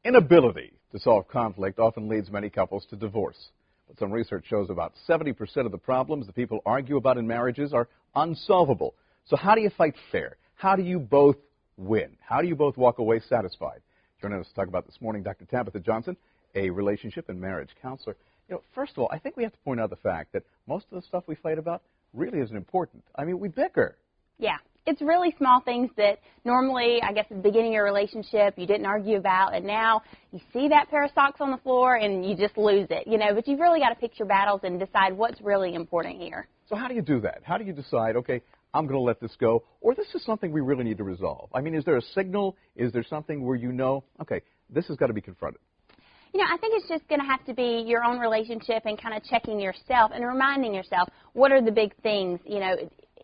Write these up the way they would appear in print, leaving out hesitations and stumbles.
Inability to solve conflict often leads many couples to divorce. But some research shows about 70% of the problems that people argue about in marriages are unsolvable. So how do you fight fair? How do you both win? How do you both walk away satisfied? Joining us to talk about this morning, Dr. Tabitha Johnson, a relationship and marriage counselor. First of all, I think we have to point out the fact that most of the stuff we fight about really isn't important. I mean, we bicker. Yeah. It's really small things that normally, I guess, at the beginning of your relationship, you didn't argue about, and now you see that pair of socks on the floor and you just lose it, but you've really got to pick your battles and decide what's really important here. So how do you do that? How do you decide, okay, I'm going to let this go, or this is something we really need to resolve? I mean, is there a signal? Is there something where okay, this has got to be confronted? I think it's just going to have to be your own relationship and kind of checking yourself and reminding yourself, what are the big things,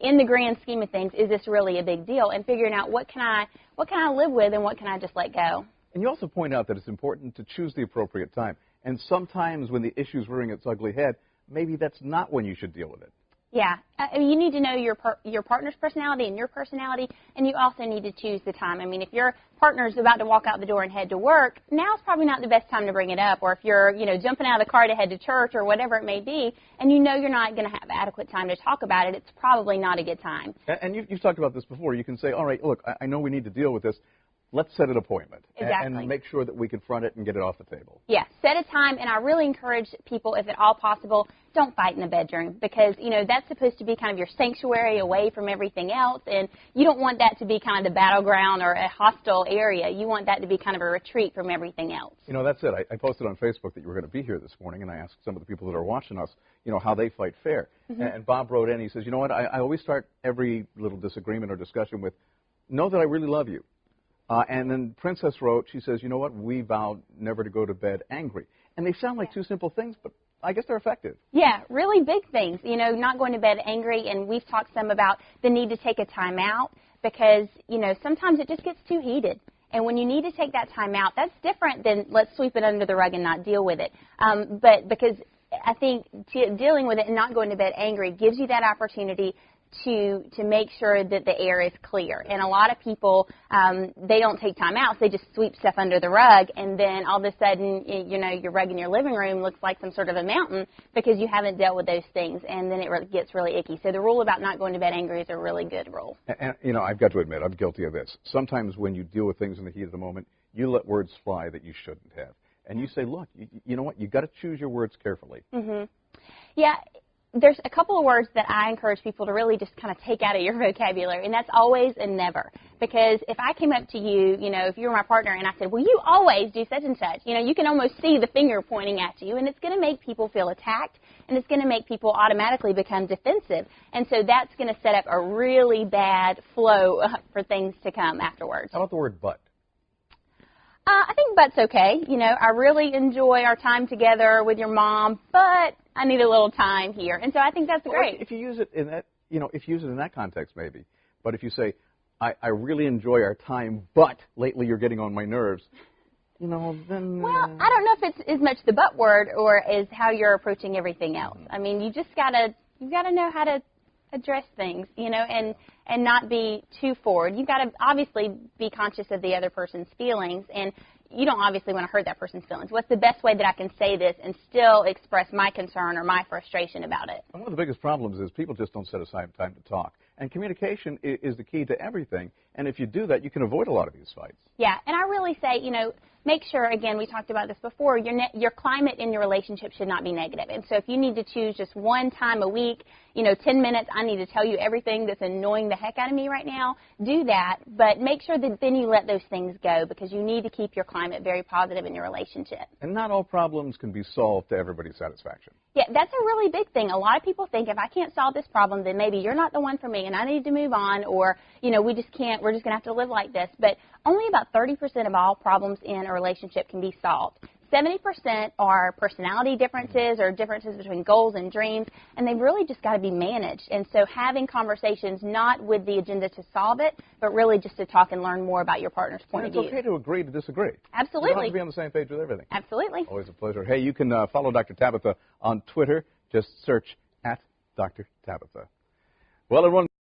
in the grand scheme of things, is this really a big deal? And figuring out what can I live with and what can I just let go. And you also point out that it's important to choose the appropriate time. And sometimes when the issue's rearing its ugly head, maybe that's not when you should deal with it. Yeah, you need to know your partner's personality and your personality, and you also need to choose the time. I mean, if your partner's about to walk out the door and head to work, now's probably not the best time to bring it up. Or if you're, jumping out of the car to head to church or whatever it may be, and you're not going to have adequate time to talk about it, it's probably not a good time. And you've talked about this before. You can say, all right, look, I know we need to deal with this. Let's set an appointment. Exactly. And make sure that we confront it and get it off the table. Yeah, set a time, and I really encourage people, if at all possible, don't fight in the bedroom because, that's supposed to be kind of your sanctuary away from everything else, and you don't want that to be kind of the battleground or a hostile area. You want that to be kind of a retreat from everything else. That's it. I posted on Facebook that you were going to be here this morning, and I asked some of the people that are watching us, how they fight fair. Mm-hmm. And Bob wrote in, he says, I always start every little disagreement or discussion with, know that I really love you. And then Princess wrote, she says, we vowed never to go to bed angry. And they sound like two simple things, but I guess they're effective. Yeah, really big things, not going to bed angry. And we've talked some about the need to take a time out because, sometimes it just gets too heated. And when you need to take that time out, that's different than let's sweep it under the rug and not deal with it. But because I think dealing with it and not going to bed angry gives you that opportunity to make sure that the air is clear. And a lot of people, they don't take time out, so they just sweep stuff under the rug, and then all of a sudden, your rug in your living room looks like some sort of a mountain because you haven't dealt with those things, and then it gets really icky. So the rule about not going to bed angry is a really good rule. And I've got to admit, I'm guilty of this. Sometimes when you deal with things in the heat of the moment, you let words fly that you shouldn't have. And you say, look, you know what, you've got to choose your words carefully. Mm-hmm. Yeah. There's a couple of words that I encourage people to really just kind of take out of your vocabulary, and that's always and never. Because if I came up to you, if you were my partner, and I said, well, you always do such and such, you can almost see the finger pointing at you, and it's going to make people feel attacked, and it's going to make people automatically become defensive. And so that's going to set up a really bad flow for things to come afterwards. How about the word but? I think but's okay. I really enjoy our time together with your mom, but I need a little time here. And so I think that's great. If you use it in that, if you use it in that context, maybe. But if you say, I really enjoy our time, but lately you're getting on my nerves, then... Well, I don't know if it's as much the but word or as how you're approaching everything else. I mean, you've got to know how to address things, and not be too forward. You've got to obviously be conscious of the other person's feelings, and you don't obviously want to hurt that person's feelings. What's the best way that I can say this and still express my concern or my frustration about it? One of the biggest problems is people just don't set aside time to talk. And communication is the key to everything. And if you do that, you can avoid a lot of these fights. Yeah, and I really say, make sure, again, we talked about this before, your climate in your relationship should not be negative. And so if you need to choose just one time a week, 10 minutes, I need to tell you everything that's annoying the heck out of me right now, do that. But make sure that then you let those things go because you need to keep your climate very positive in your relationship. And not all problems can be solved to everybody's satisfaction. Yeah, that's a really big thing. A lot of people think if I can't solve this problem, then maybe you're not the one for me and I need to move on, or, we just can't, we're just going to have to live like this. But only about 30% of all problems in a relationship can be solved. 70% are personality differences or differences between goals and dreams, and they've really just got to be managed. And so having conversations not with the agenda to solve it, but really just to talk and learn more about your partner's point of view. It's okay to agree to disagree. Absolutely. You don't have to be on the same page with everything. Absolutely. Always a pleasure. Hey, you can follow Dr. Tabitha on Twitter. Just search @Dr. Tabitha. Well, everyone.